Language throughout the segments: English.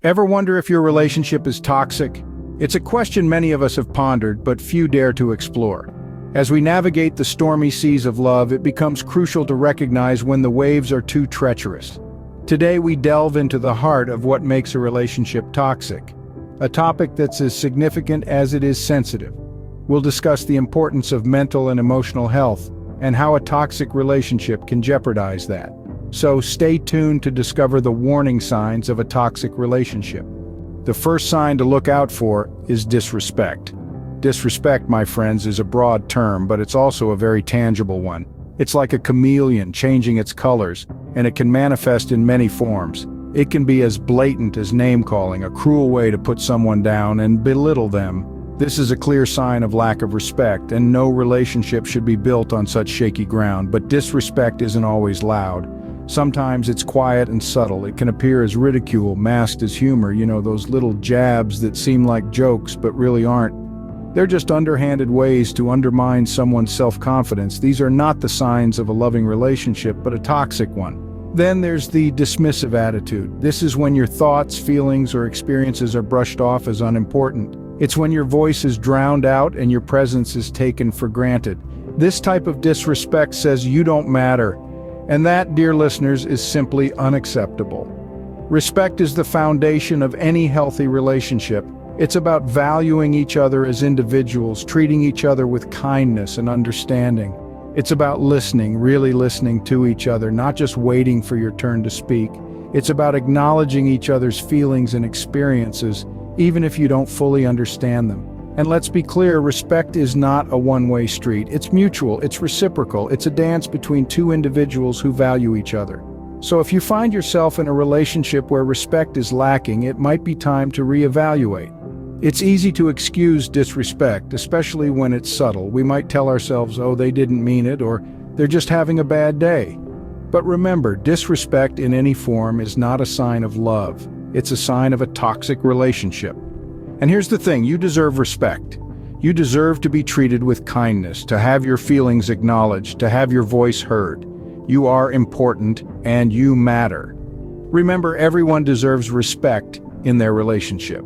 Ever wonder if your relationship is toxic? It's a question many of us have pondered, but few dare to explore. As we navigate the stormy seas of love, it becomes crucial to recognize when the waves are too treacherous. Today we delve into the heart of what makes a relationship toxic, a topic that's as significant as it is sensitive. We'll discuss the importance of mental and emotional health and how a toxic relationship can jeopardize that. So stay tuned to discover the warning signs of a toxic relationship. The first sign to look out for is disrespect. Disrespect, my friends, is a broad term, but it's also a very tangible one. It's like a chameleon changing its colors, and it can manifest in many forms. It can be as blatant as name-calling, a cruel way to put someone down and belittle them. This is a clear sign of lack of respect, and no relationship should be built on such shaky ground. But disrespect isn't always loud. Sometimes it's quiet and subtle. It can appear as ridicule, masked as humor, those little jabs that seem like jokes but really aren't. They're just underhanded ways to undermine someone's self-confidence. These are not the signs of a loving relationship, but a toxic one. Then there's the dismissive attitude. This is when your thoughts, feelings, or experiences are brushed off as unimportant. It's when your voice is drowned out and your presence is taken for granted. This type of disrespect says you don't matter. And that, dear listeners, is simply unacceptable. Respect is the foundation of any healthy relationship. It's about valuing each other as individuals, treating each other with kindness and understanding. It's about listening, really listening to each other, not just waiting for your turn to speak. It's about acknowledging each other's feelings and experiences, even if you don't fully understand them. And let's be clear, respect is not a one-way street. It's mutual, it's reciprocal, it's a dance between two individuals who value each other. So if you find yourself in a relationship where respect is lacking, it might be time to reevaluate. It's easy to excuse disrespect, especially when it's subtle. We might tell ourselves, oh, they didn't mean it, or they're just having a bad day. But remember, disrespect in any form is not a sign of love. It's a sign of a toxic relationship. And here's the thing, you deserve respect. You deserve to be treated with kindness, to have your feelings acknowledged, to have your voice heard. You are important and you matter. Remember, everyone deserves respect in their relationship.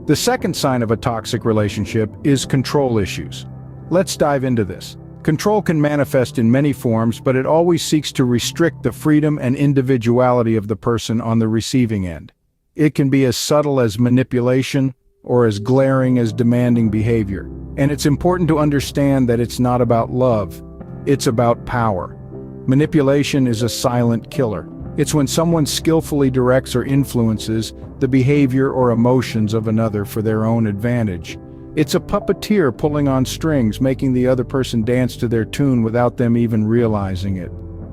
The second sign of a toxic relationship is control issues. Let's dive into this. Control can manifest in many forms, but it always seeks to restrict the freedom and individuality of the person on the receiving end. It can be as subtle as manipulation, or as glaring as demanding behavior. And it's important to understand that it's not about love, it's about power. Manipulation is a silent killer. It's when someone skillfully directs or influences the behavior or emotions of another for their own advantage. It's a puppeteer pulling on strings, making the other person dance to their tune without them even realizing it.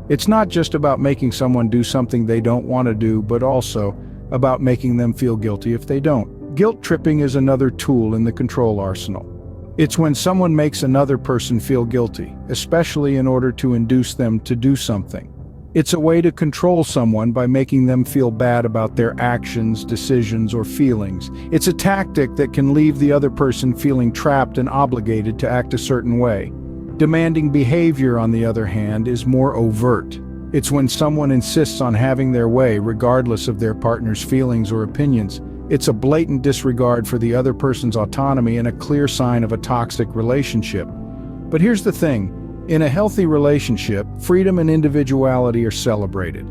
It's not just about making someone do something they don't want to do, but also about making them feel guilty if they don't. Guilt tripping is another tool in the control arsenal. It's when someone makes another person feel guilty, especially in order to induce them to do something. It's a way to control someone by making them feel bad about their actions, decisions, or feelings. It's a tactic that can leave the other person feeling trapped and obligated to act a certain way. Demanding behavior, on the other hand, is more overt. It's when someone insists on having their way regardless of their partner's feelings or opinions. It's a blatant disregard for the other person's autonomy and a clear sign of a toxic relationship. But here's the thing, in a healthy relationship, freedom and individuality are celebrated.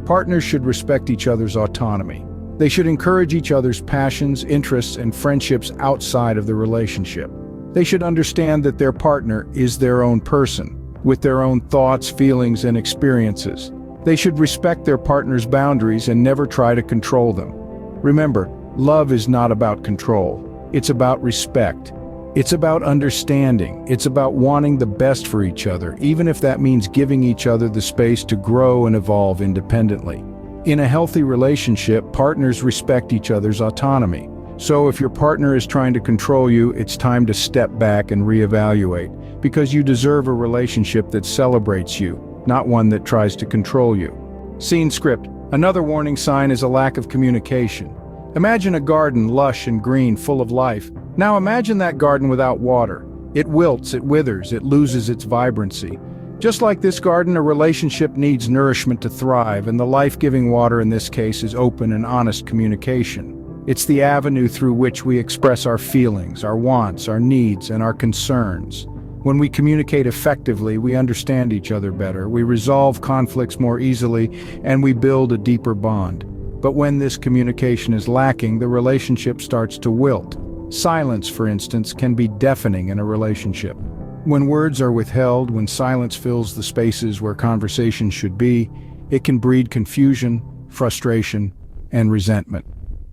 Partners should respect each other's autonomy. They should encourage each other's passions, interests, and friendships outside of the relationship. They should understand that their partner is their own person, with their own thoughts, feelings, and experiences. They should respect their partner's boundaries and never try to control them. Remember, love is not about control. It's about respect. It's about understanding. It's about wanting the best for each other, even if that means giving each other the space to grow and evolve independently. In a healthy relationship, partners respect each other's autonomy. So if your partner is trying to control you, it's time to step back and reevaluate, because you deserve a relationship that celebrates you, not one that tries to control you. Scene script. Another warning sign is a lack of communication. Imagine a garden, lush and green, full of life. Now imagine that garden without water. It wilts, it withers, it loses its vibrancy. Just like this garden, a relationship needs nourishment to thrive, and the life-giving water in this case is open and honest communication. It's the avenue through which we express our feelings, our wants, our needs, and our concerns. When we communicate effectively, we understand each other better, we resolve conflicts more easily, and we build a deeper bond. But when this communication is lacking, the relationship starts to wilt. Silence, for instance, can be deafening in a relationship. When words are withheld, when silence fills the spaces where conversation should be, it can breed confusion, frustration, and resentment.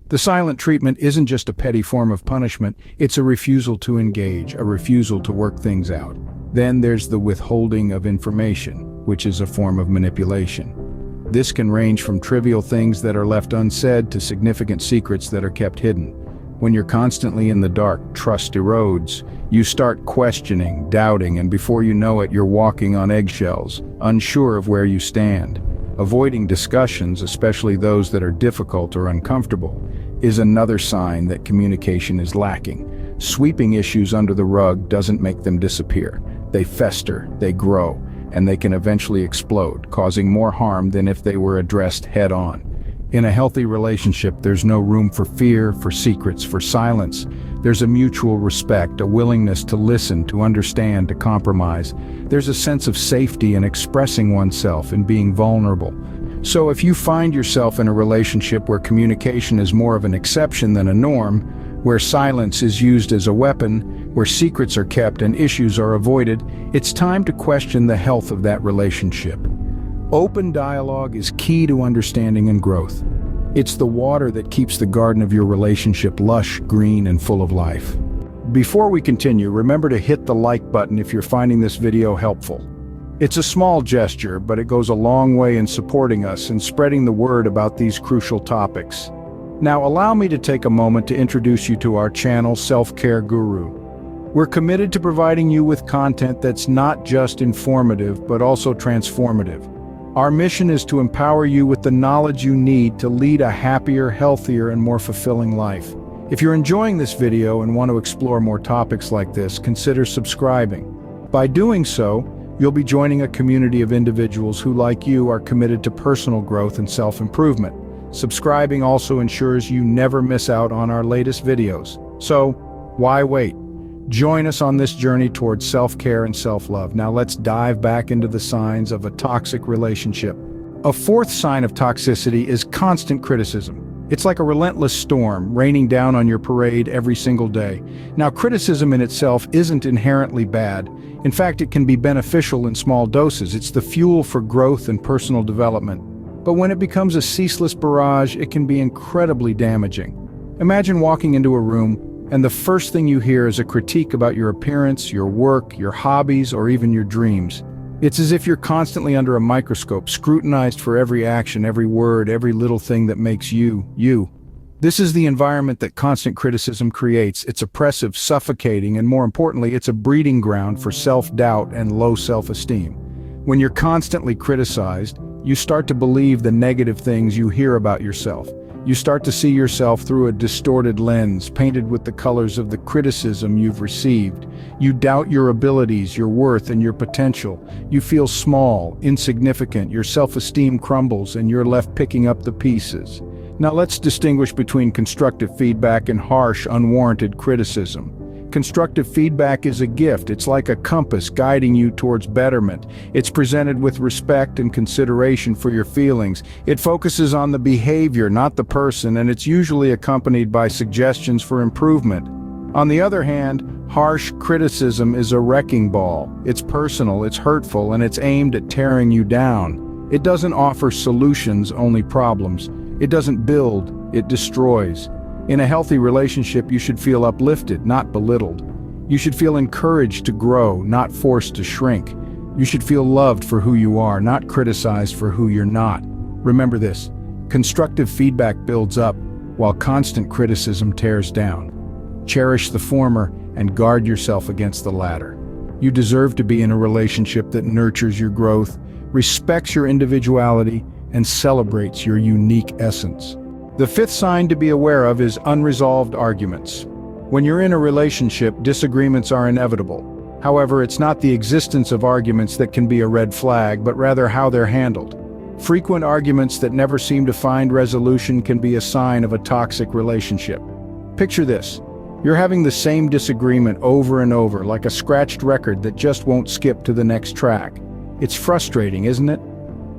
The silent treatment isn't just a petty form of punishment, it's a refusal to engage, a refusal to work things out. Then there's the withholding of information, which is a form of manipulation. This can range from trivial things that are left unsaid to significant secrets that are kept hidden. When you're constantly in the dark, trust erodes. You start questioning, doubting, and before you know it, you're walking on eggshells, unsure of where you stand. Avoiding discussions, especially those that are difficult or uncomfortable, is another sign that communication is lacking. Sweeping issues under the rug doesn't make them disappear. They fester, they grow, and they can eventually explode, causing more harm than if they were addressed head-on. In a healthy relationship, there's no room for fear, for secrets, for silence. There's a mutual respect, a willingness to listen, to understand, to compromise. There's a sense of safety in expressing oneself and being vulnerable. So if you find yourself in a relationship where communication is more of an exception than a norm, where silence is used as a weapon, where secrets are kept and issues are avoided, it's time to question the health of that relationship. Open dialogue is key to understanding and growth. It's the water that keeps the garden of your relationship lush, green, and full of life. Before we continue, remember to hit the like button if you're finding this video helpful. It's a small gesture, but it goes a long way in supporting us and spreading the word about these crucial topics. Now, allow me to take a moment to introduce you to our channel, Self-Care Guru. We're committed to providing you with content that's not just informative, but also transformative. Our mission is to empower you with the knowledge you need to lead a happier, healthier, and more fulfilling life. If you're enjoying this video and want to explore more topics like this, consider subscribing. By doing so, you'll be joining a community of individuals who, like you, are committed to personal growth and self-improvement. Subscribing also ensures you never miss out on our latest videos. So, why wait? Join us on this journey towards self-care and self-love. Now let's dive back into the signs of a toxic relationship. A fourth sign of toxicity is constant criticism. It's like a relentless storm raining down on your parade every single day. Now, criticism in itself isn't inherently bad. In fact, it can be beneficial in small doses. It's the fuel for growth and personal development. But when it becomes a ceaseless barrage, it can be incredibly damaging. Imagine walking into a room and the first thing you hear is a critique about your appearance, your work, your hobbies, or even your dreams. It's as if you're constantly under a microscope, scrutinized for every action, every word, every little thing that makes you, you. This is the environment that constant criticism creates. It's oppressive, suffocating, and more importantly, it's a breeding ground for self-doubt and low self-esteem. When you're constantly criticized, you start to believe the negative things you hear about yourself. You start to see yourself through a distorted lens, painted with the colors of the criticism you've received. You doubt your abilities, your worth, and your potential. You feel small, insignificant, your self-esteem crumbles, and you're left picking up the pieces. Now let's distinguish between constructive feedback and harsh, unwarranted criticism. Constructive feedback is a gift. It's like a compass guiding you towards betterment. It's presented with respect and consideration for your feelings. It focuses on the behavior, not the person, and it's usually accompanied by suggestions for improvement. On the other hand, harsh criticism is a wrecking ball. It's personal, it's hurtful, and it's aimed at tearing you down. It doesn't offer solutions, only problems. It doesn't build, it destroys. In a healthy relationship, you should feel uplifted, not belittled. You should feel encouraged to grow, not forced to shrink. You should feel loved for who you are, not criticized for who you're not. Remember this: constructive feedback builds up, while constant criticism tears down. Cherish the former and guard yourself against the latter. You deserve to be in a relationship that nurtures your growth, respects your individuality, and celebrates your unique essence. The fifth sign to be aware of is unresolved arguments. When you're in a relationship, disagreements are inevitable. However, it's not the existence of arguments that can be a red flag, but rather how they're handled. Frequent arguments that never seem to find resolution can be a sign of a toxic relationship. Picture this. You're having the same disagreement over and over, like a scratched record that just won't skip to the next track. It's frustrating, isn't it?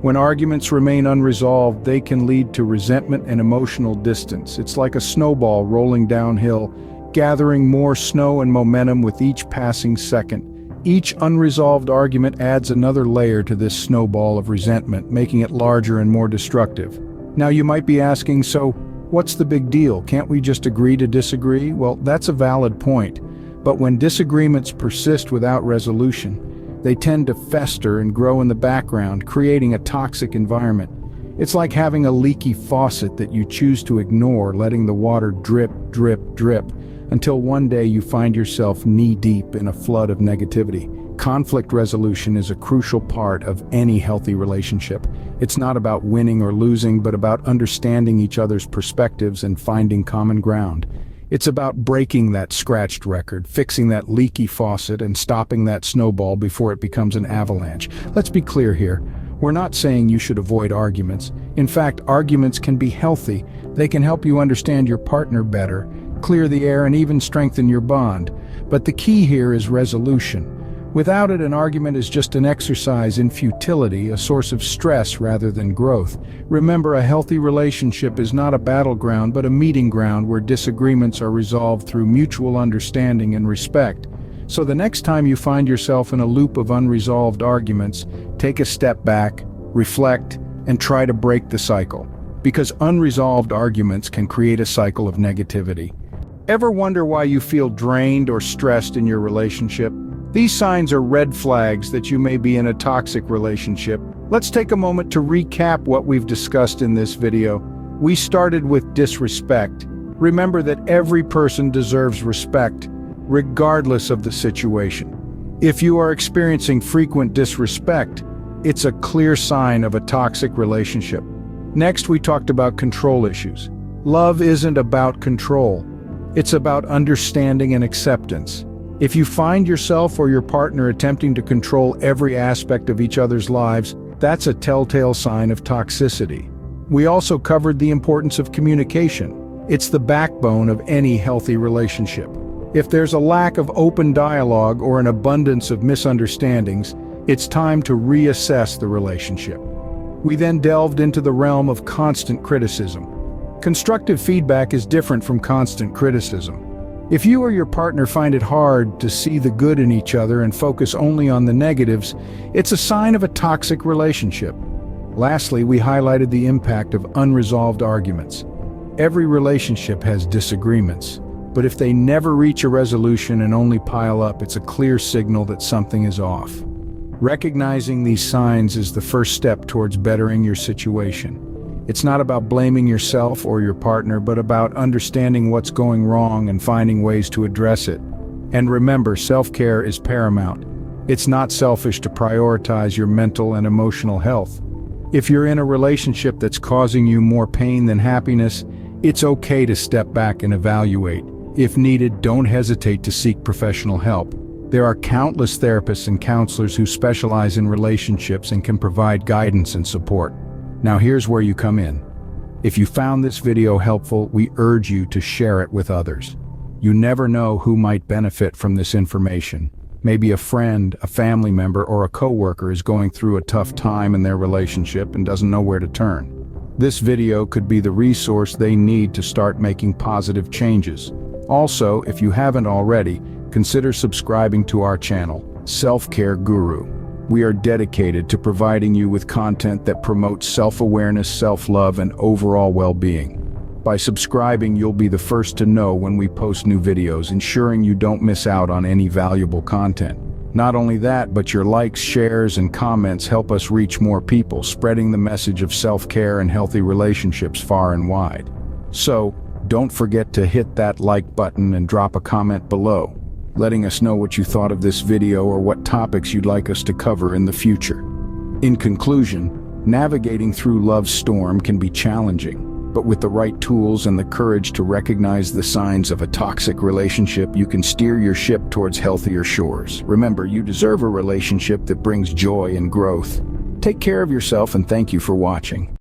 When arguments remain unresolved, they can lead to resentment and emotional distance. It's like a snowball rolling downhill, gathering more snow and momentum with each passing second. Each unresolved argument adds another layer to this snowball of resentment, making it larger and more destructive. Now you might be asking, so what's the big deal? Can't we just agree to disagree? Well, that's a valid point. But when disagreements persist without resolution, they tend to fester and grow in the background, creating a toxic environment. It's like having a leaky faucet that you choose to ignore, letting the water drip, drip, drip, until one day you find yourself knee-deep in a flood of negativity. Conflict resolution is a crucial part of any healthy relationship. It's not about winning or losing, but about understanding each other's perspectives and finding common ground. It's about breaking that scratched record, fixing that leaky faucet, and stopping that snowball before it becomes an avalanche. Let's be clear here. We're not saying you should avoid arguments. In fact, arguments can be healthy. They can help you understand your partner better, clear the air, and even strengthen your bond. But the key here is resolution. Without it, an argument is just an exercise in futility, a source of stress rather than growth. Remember, a healthy relationship is not a battleground, but a meeting ground where disagreements are resolved through mutual understanding and respect. So the next time you find yourself in a loop of unresolved arguments, take a step back, reflect, and try to break the cycle. Because unresolved arguments can create a cycle of negativity. Ever wonder why you feel drained or stressed in your relationship? These signs are red flags that you may be in a toxic relationship. Let's take a moment to recap what we've discussed in this video. We started with disrespect. Remember that every person deserves respect, regardless of the situation. If you are experiencing frequent disrespect, it's a clear sign of a toxic relationship. Next, we talked about control issues. Love isn't about control. It's about understanding and acceptance. If you find yourself or your partner attempting to control every aspect of each other's lives, that's a telltale sign of toxicity. We also covered the importance of communication. It's the backbone of any healthy relationship. If there's a lack of open dialogue or an abundance of misunderstandings, it's time to reassess the relationship. We then delved into the realm of constant criticism. Constructive feedback is different from constant criticism. If you or your partner find it hard to see the good in each other and focus only on the negatives, it's a sign of a toxic relationship. Lastly, we highlighted the impact of unresolved arguments. Every relationship has disagreements, but if they never reach a resolution and only pile up, it's a clear signal that something is off. Recognizing these signs is the first step towards bettering your situation. It's not about blaming yourself or your partner, but about understanding what's going wrong and finding ways to address it. And remember, self-care is paramount. It's not selfish to prioritize your mental and emotional health. If you're in a relationship that's causing you more pain than happiness, it's okay to step back and evaluate. If needed, don't hesitate to seek professional help. There are countless therapists and counselors who specialize in relationships and can provide guidance and support. Now here's where you come in. If you found this video helpful, we urge you to share it with others. You never know who might benefit from this information. Maybe a friend, a family member, or a coworker is going through a tough time in their relationship and doesn't know where to turn. This video could be the resource they need to start making positive changes. Also, if you haven't already, consider subscribing to our channel, Self-Care Guru. We are dedicated to providing you with content that promotes self-awareness, self-love, and overall well-being. By subscribing, you'll be the first to know when we post new videos, ensuring you don't miss out on any valuable content. Not only that, but your likes, shares, and comments help us reach more people, spreading the message of self-care and healthy relationships far and wide. So, don't forget to hit that like button and drop a comment below, letting us know what you thought of this video or what topics you'd like us to cover in the future. In conclusion, navigating through love's storm can be challenging, but with the right tools and the courage to recognize the signs of a toxic relationship, you can steer your ship towards healthier shores. Remember, you deserve a relationship that brings joy and growth. Take care of yourself and thank you for watching.